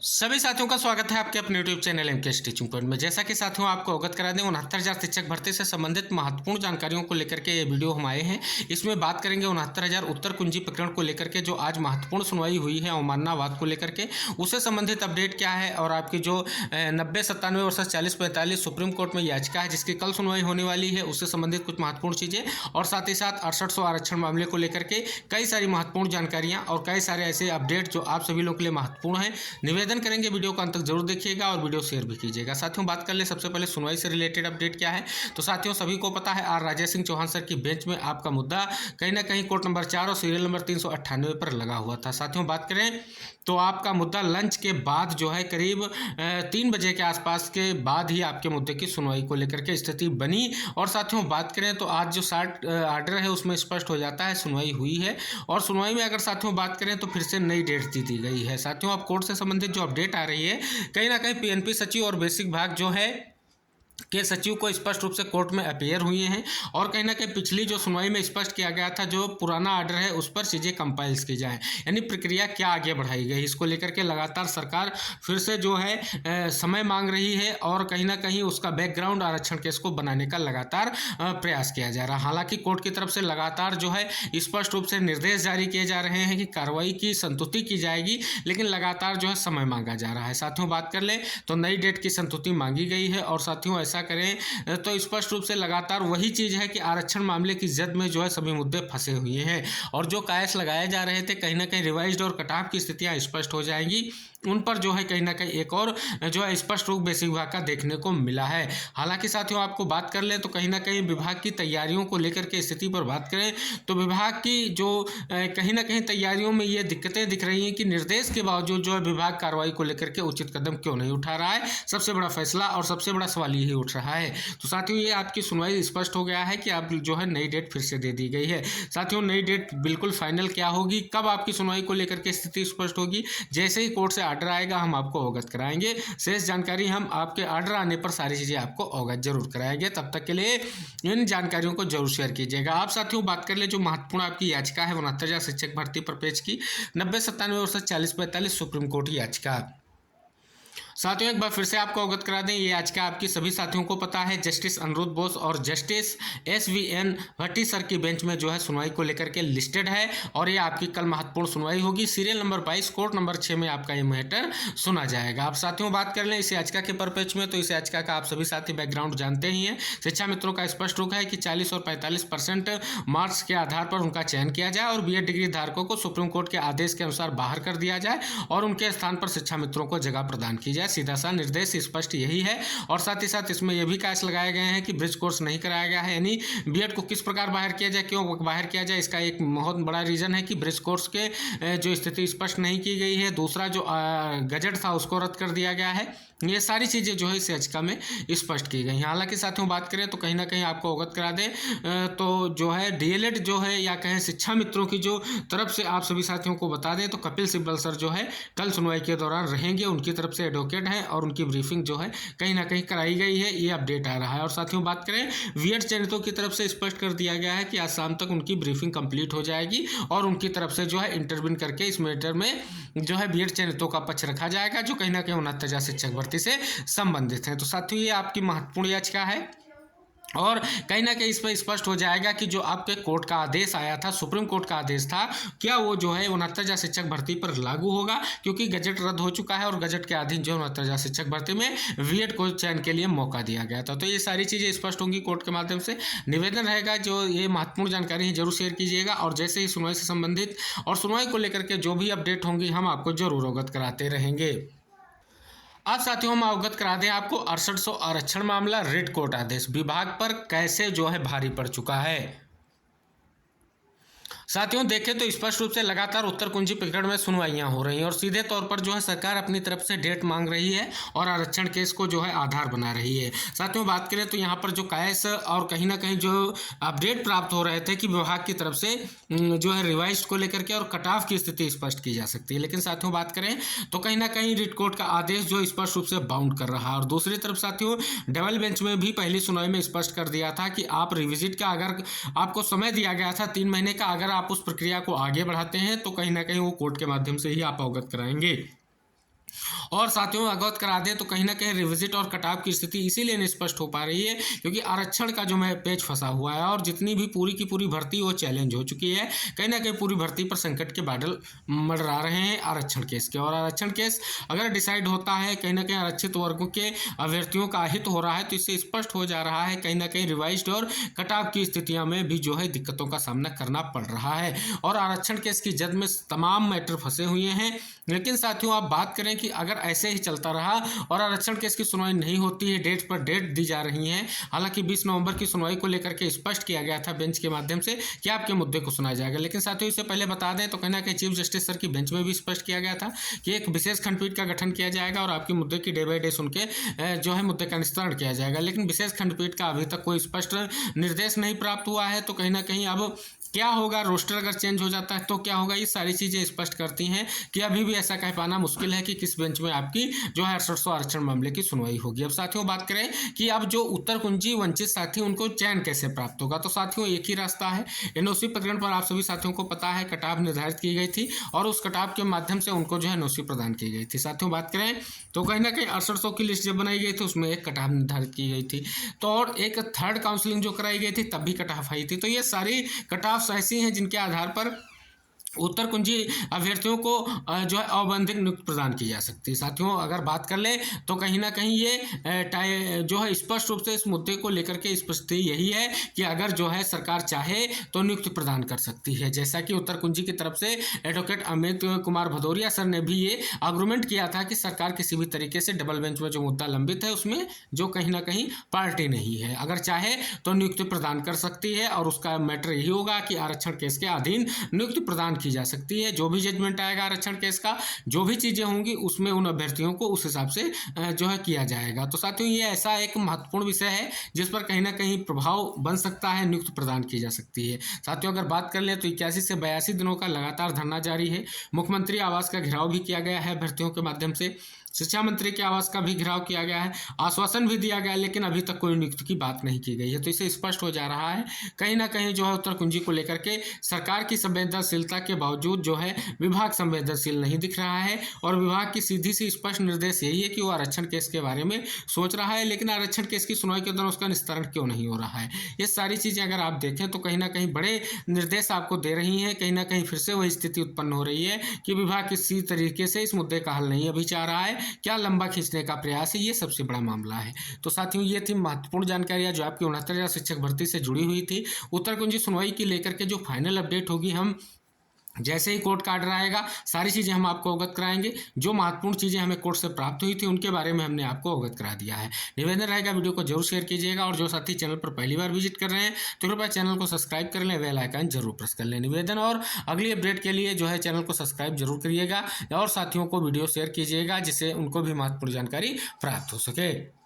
सभी साथियों का स्वागत है आपके अपने YouTube channel MK teaching point में। जैसा कि साथियों आपको अवगत करा दें 69,000 शिक्षक भर्ती से संबंधित महत्वपूर्ण जानकारियों को लेकर के ये वीडियो हम आए हैं। इसमें बात करेंगे 69,000 उत्तर कुंजी प्रकरण को लेकर के जो आज महत्वपूर्ण सुनवाई हुई है अवमाननावाद को लेकर के, उससे संबंधित अपडेट क्या है और आपकी जो 90-97 वर्सेस 40-45 सुप्रीम कोर्ट में याचिका है जिसकी कल सुनवाई होने वाली है, उससे संबंधित कुछ महत्वपूर्ण चीज़ें और साथ ही साथ 6800 आरक्षण मामले को लेकर के कई सारी महत्वपूर्ण जानकारियाँ और कई सारे ऐसे अपडेट जो आप सभी लोगों के लिए महत्वपूर्ण है। निवेदन करेंगे वीडियो को अंत तक जरूर देखिएगा और वीडियो शेयर भी कीजिएगा। साथियों बात कर ले सबसे पहले सुनवाई से रिलेटेड अपडेट क्या है। तो साथियों सभी को पता है आर राजेश सिंह चौहान सर की बेंच में आपका मुद्दा कहीं ना कहीं कोर्ट नंबर 4 और सीरियल नंबर 398 पर लगा हुआ था। साथियों बात करें तो आपका मुद्दा लंच के बाद जो है करीब 3 बजे के आसपास के बाद ही आपके मुद्दे की सुनवाई को लेकर के स्थिति बनी। और साथियों बात करें तो आज जो शार्ट आर्डर है उसमें स्पष्ट हो जाता है सुनवाई हुई है और सुनवाई में अगर साथियों बात करें तो फिर से नई डेट दी गई है। साथियों अब कोर्ट से संबंधित जो अपडेट आ रही है कहीं ना कहीं पीएनपी सचिव और बेसिक भाग जो है के सचिव को स्पष्ट रूप से कोर्ट में अपीयर हुए हैं और कहीं ना कहीं पिछली जो सुनवाई में स्पष्ट किया गया था जो पुराना आर्डर है उस पर चीज़ें कंपाइल्स की जाए, यानी प्रक्रिया क्या आगे बढ़ाई गई, इसको लेकर के लगातार सरकार फिर से जो है समय मांग रही है और कहीं ना कहीं उसका बैकग्राउंड आरक्षण केस को बनाने का लगातार प्रयास किया जा रहा है। हालांकि कोर्ट की तरफ से लगातार जो है स्पष्ट रूप से निर्देश जारी किए जा रहे हैं कि कार्रवाई की संतुष्टि की जाएगी, लेकिन लगातार जो है समय मांगा जा रहा है। साथियों बात कर ले तो नई डेट की संतुष्टि मांगी गई है और साथियों ऐसा करें तो स्पष्ट रूप से लगातार वही चीज है कि आरक्षण मामले की जद में जो है सभी मुद्दे फंसे हुए हैं और जो कायस लगाए जा रहे थे कहीं ना कहीं रिवाइज्ड और कटाव की स्थितियां स्पष्ट हो जाएंगी, उन पर जो है कहीं ना कहीं एक और जो है स्पष्ट रूप बेसिक विभाग का देखने को मिला है। हालांकि साथियों आपको बात कर ले तो कहीं ना कहीं विभाग की तैयारियों को लेकर के स्थिति पर बात करें तो विभाग की जो कहीं ना कहीं तैयारियों में ये दिक्कतें दिख रही हैं कि निर्देश के बावजूद जो है विभाग कार्रवाई को लेकर के उचित कदम क्यों नहीं उठा रहा है। सबसे बड़ा फैसला और सबसे बड़ा सवाल यही उठ रहा है। तो साथियों ये आपकी सुनवाई स्पष्ट हो गया है कि आप जो है नई डेट फिर से दे दी गई है। साथियों नई डेट बिल्कुल फाइनल क्या होगी, कब आपकी सुनवाई को लेकर के स्थिति स्पष्ट होगी, जैसे ही कोर्ट से आर्डर आएगा हम आपको अवगत कराएंगे। शेष जानकारी हम आपके आर्डर आने पर सारी चीज़ें आपको अवगत जरूर कराएंगे। तब तक के लिए इन जानकारियों को जरूर शेयर कीजिएगा। आप साथियों बात कर ले जो महत्वपूर्ण आपकी याचिका है 69,000 शिक्षक भर्ती पर पेश की 90-97 वर्सेस 40-45 सुप्रीम कोर्ट याचिका। साथियों एक बार फिर से आपको अवगत करा दें ये याचिका आपकी सभी साथियों को पता है जस्टिस अनिरुद्ध बोस और जस्टिस SVN भट्टी सर की बेंच में जो है सुनवाई को लेकर के लिस्टेड है और ये आपकी कल महत्वपूर्ण सुनवाई होगी। सीरियल नंबर 22 कोर्ट नंबर 6 में आपका ये मैटर सुना जाएगा। आप साथियों बात कर लें इस याचिका के परिप्रेक्ष्य में तो इस याचिका का आप सभी साथी बैकग्राउंड जानते ही हैं। शिक्षा मित्रों का स्पष्ट रूप है कि 40 और 45% मार्क्स के आधार पर उनका चयन किया जाए और BEd डिग्री धारकों को सुप्रीम कोर्ट के आदेश के अनुसार बाहर कर दिया जाए और उनके स्थान पर शिक्षा मित्रों को जगह प्रदान की जाए। सीधा सा निर्देश स्पष्ट यही है और साथ ही साथ इसमें यह भी कैच लगाए गए हैं कि ब्रिज कोर्स नहीं कराया गया है, यानी BEd को किस प्रकार बाहर किया जाए, क्यों बाहर किया जाए, इसका एक बहुत बड़ा रीजन है कि ब्रिज कोर्स के जो स्थिति स्पष्ट नहीं की गई है। दूसरा जो गजट था उसको रद्द कर दिया गया है। ये सारी चीज़ें जो है इस याचिका में स्पष्ट की गई हैं। हालांकि साथियों बात करें तो कहीं ना कहीं आपको अवगत करा दें तो जो है DLED जो है या कहें शिक्षा मित्रों की जो तरफ से आप सभी साथियों को बता दें तो कपिल सिब्बल सर जो है कल सुनवाई के दौरान रहेंगे। उनकी तरफ से एडवोकेट हैं और उनकी ब्रीफिंग जो है कहीं ना कहीं कराई गई है, ये अपडेट आ रहा है। और साथियों बात करें BEd चयनितों की तरफ से स्पष्ट कर दिया गया है कि आज शाम तक उनकी ब्रीफिंग कंप्लीट हो जाएगी और उनकी तरफ से जो है इंटरव्यू करके इस मैटर में जो है BEd चयनितों का पक्ष रखा जाएगा जो कहीं ना कहीं 69,000 शिक्षक भर्ती से संबंधित हैं। तो साथियों ये आपकी महत्वपूर्ण याचिका है और कहीं ना कहीं इस पर स्पष्ट हो जाएगा कि जो आपके कोर्ट का आदेश आया था, सुप्रीम कोर्ट का आदेश था, क्या वो जो है 69,000 शिक्षक भर्ती पर लागू होगा, क्योंकि गजट रद्द हो चुका है और गजट के अधीन जो 69,000 शिक्षक भर्ती में BEd को चयन के लिए मौका दिया गया था। तो ये सारी चीज़ें स्पष्ट होंगी कोर्ट के माध्यम से। निवेदन रहेगा जो ये महत्वपूर्ण जानकारी है जरूर शेयर कीजिएगा और जैसे ही सुनवाई से संबंधित और सुनवाई को लेकर के जो भी अपडेट होंगी हम आपको जरूर अवगत कराते रहेंगे। आज साथियों हम अवगत करा दें आपको 6800 आरक्षण मामला रिट कोर्ट आदेश विभाग पर कैसे जो है भारी पड़ चुका है। साथियों देखें तो स्पष्ट रूप से लगातार उत्तर कुंजी प्रकरण में सुनवाइयां हो रही हैं और सीधे तौर पर जो है सरकार अपनी तरफ से डेट मांग रही है और आरक्षण केस को जो है आधार बना रही है। साथियों बात करें तो यहाँ पर जो कैस और कहीं ना कहीं जो अपडेट प्राप्त हो रहे थे कि विभाग की तरफ से जो है रिवाइज को लेकर के और कटाव की स्थिति स्पष्ट की जा सकती है, लेकिन साथियों बात करें तो कहीं ना कहीं रिट कोर्ट का आदेश जो स्पष्ट रूप से बाउंड कर रहा है। और दूसरी तरफ साथियों डबल बेंच में भी पहली सुनवाई में स्पष्ट कर दिया था कि आप रिविजिट का अगर आपको समय दिया गया था 3 महीने का, अगर आप उस प्रक्रिया को आगे बढ़ाते हैं तो कहीं ना कहीं वो कोर्ट के माध्यम से ही आप अवगत कराएंगे। और साथियों अवगत करा दें तो कहीं ना कहीं रिविजिट और कटाव की स्थिति इसीलिए नहीं स्पष्ट हो पा रही है क्योंकि आरक्षण का जो है पेच फंसा हुआ है और जितनी भी पूरी की पूरी भर्ती वो चैलेंज हो चुकी है। कहीं ना कहीं पूरी भर्ती पर संकट के बादल मंडरा रहे हैं आरक्षण केस के। और आरक्षण केस अगर डिसाइड होता है कहीं ना कहीं आरक्षित वर्गों के अभ्यर्थियों का हित हो रहा है तो इससे स्पष्ट हो जा रहा है कहीं ना कहीं रिवाइज्ड और कटाव की स्थितियों में भी जो है दिक्कतों का सामना करना पड़ रहा है। और आरक्षण केस की जद में तमाम मैटर फंसे हुए हैं। लेकिन साथियों आप बात करें कि अगर ऐसे ही चलता रहा और आरक्षण केस की सुनवाई नहीं होती है, डेट पर डेट दी जा रही है, हालांकि 20 नवंबर की सुनवाई को लेकर के स्पष्ट किया गया था बेंच के माध्यम से कि आपके मुद्दे को सुना जाएगा। लेकिन साथियों इससे पहले बता दें तो कहना कि चीफ जस्टिस सर की बेंच में भी स्पष्ट किया गया था कि एक विशेष खंडपीठ का गठन किया जाएगा और आपके मुद्दे की डे बाई डे सुन के जो है मुद्दे का निस्तारण किया जाएगा। लेकिन विशेष खंडपीठ का अभी तक कोई स्पष्ट निर्देश नहीं प्राप्त हुआ है। तो कहीं ना कहीं अब क्या होगा, रोस्टर अगर चेंज हो जाता है तो क्या होगा, ये सारी चीज़ें स्पष्ट करती हैं कि अभी भी ऐसा कह पाना मुश्किल है कि किस बेंच में आपकी जो है 6800 आरक्षण मामले की सुनवाई होगी। अब साथियों बात करें कि अब जो उत्तर कुंजी वंचित साथी उनको चयन कैसे प्राप्त होगा, तो साथियों एक ही रास्ता है। एनओसी प्रकरण पर आप सभी साथियों को पता है कटाव निर्धारित की गई थी और उस कटाव के माध्यम से उनको जो है एनओसी प्रदान की गई थी। साथियों बात करें तो कहीं ना कहीं 6800 की लिस्ट जब बनाई गई थी उसमें एक कटाव निर्धारित की गई थी, तो और एक थर्ड काउंसलिंग जो कराई गई थी तब भी कटाव आई थी। तो ये सारी कटाव ऐसी हैं जिनके आधार पर उत्तर कुंजी अभ्यर्थियों को जो है अवैधानिक नियुक्ति प्रदान की जा सकती है। साथियों अगर बात कर ले तो कहीं ना कहीं ये जो है स्पष्ट रूप से इस मुद्दे को लेकर के स्पष्टता यही है कि अगर जो है सरकार चाहे तो नियुक्ति प्रदान कर सकती है। जैसा कि उत्तर कुंजी की तरफ से एडवोकेट अमित कुमार भदौरिया सर ने भी ये आर्गूमेंट किया था कि सरकार किसी भी तरीके से डबल बेंच में जो मुद्दा लंबित है उसमें जो कहीं ना कहीं पार्टी नहीं है, अगर चाहे तो नियुक्ति प्रदान कर सकती है। और उसका मैटर यही होगा कि आरक्षण केस के अधीन नियुक्ति प्रदान की जा सकती है। जो भी जजमेंट आएगा आरक्षण केस का, जो भी चीजें होंगी उसमें उन अभ्यर्थियों को उस हिसाब से जो है किया जाएगा। तो साथियों ये ऐसा एक महत्वपूर्ण विषय है जिस पर कहीं ना कहीं प्रभाव बन सकता है, नियुक्ति प्रदान की जा सकती है। साथियों अगर बात कर ले तो 81 से 82 दिनों का लगातार धरना जारी है। मुख्यमंत्री आवास का घेराव भी किया गया है अभ्यर्थियों के माध्यम से, शिक्षा मंत्री के आवास का भी घेराव किया गया है, आश्वासन भी दिया गया है, लेकिन अभी तक कोई नियुक्ति की बात नहीं की गई है। तो इससे स्पष्ट हो जा रहा है कहीं ना कहीं जो है उत्तर कुंजी को लेकर के सरकार की संवेदनशीलता के बावजूद जो है विभाग संवेदनशील नहीं दिख रहा है। और विभाग की सीधी सी स्पष्ट निर्देश यही है कि वो आरक्षण केस के बारे में सोच रहा है, लेकिन आरक्षण केस की सुनवाई के दौरान उसका निस्तारण क्यों नहीं हो रहा है। ये सारी चीजें अगर आप देखें तो कहीं ना कहीं बड़े निर्देश आपको दे रही हैं। कहीं ना कहीं फिर से वही स्थिति उत्पन्न हो रही है कि विभाग किसी तरीके से इस मुद्दे का हल नहीं अभी चाह रहा है, क्या लंबा खींचने का प्रयास है, ये सबसे बड़ा मामला है। तो साथियों ये थी महत्वपूर्ण जानकारियां जो आपकी 69,000 शिक्षक भर्ती से जुड़ी हुई थी। उत्तर कुंजी सुनवाई की लेकर के जो फाइनल अपडेट होगी, हम जैसे ही कोर्ट का ऑर्डर आएगा सारी चीज़ें हम आपको अवगत कराएंगे। जो महत्वपूर्ण चीज़ें हमें कोर्ट से प्राप्त हुई थी उनके बारे में हमने आपको अवगत करा दिया है। निवेदन रहेगा वीडियो को जरूर शेयर कीजिएगा और जो साथी चैनल पर पहली बार विजिट कर रहे हैं तो कृपया चैनल को सब्सक्राइब कर लें, बेल आइकन जरूर प्रेस कर लें। निवेदन और अगली अपडेट के लिए जो है चैनल को सब्सक्राइब जरूर करिएगा और साथियों को वीडियो शेयर कीजिएगा जिससे उनको भी महत्वपूर्ण जानकारी प्राप्त हो सके।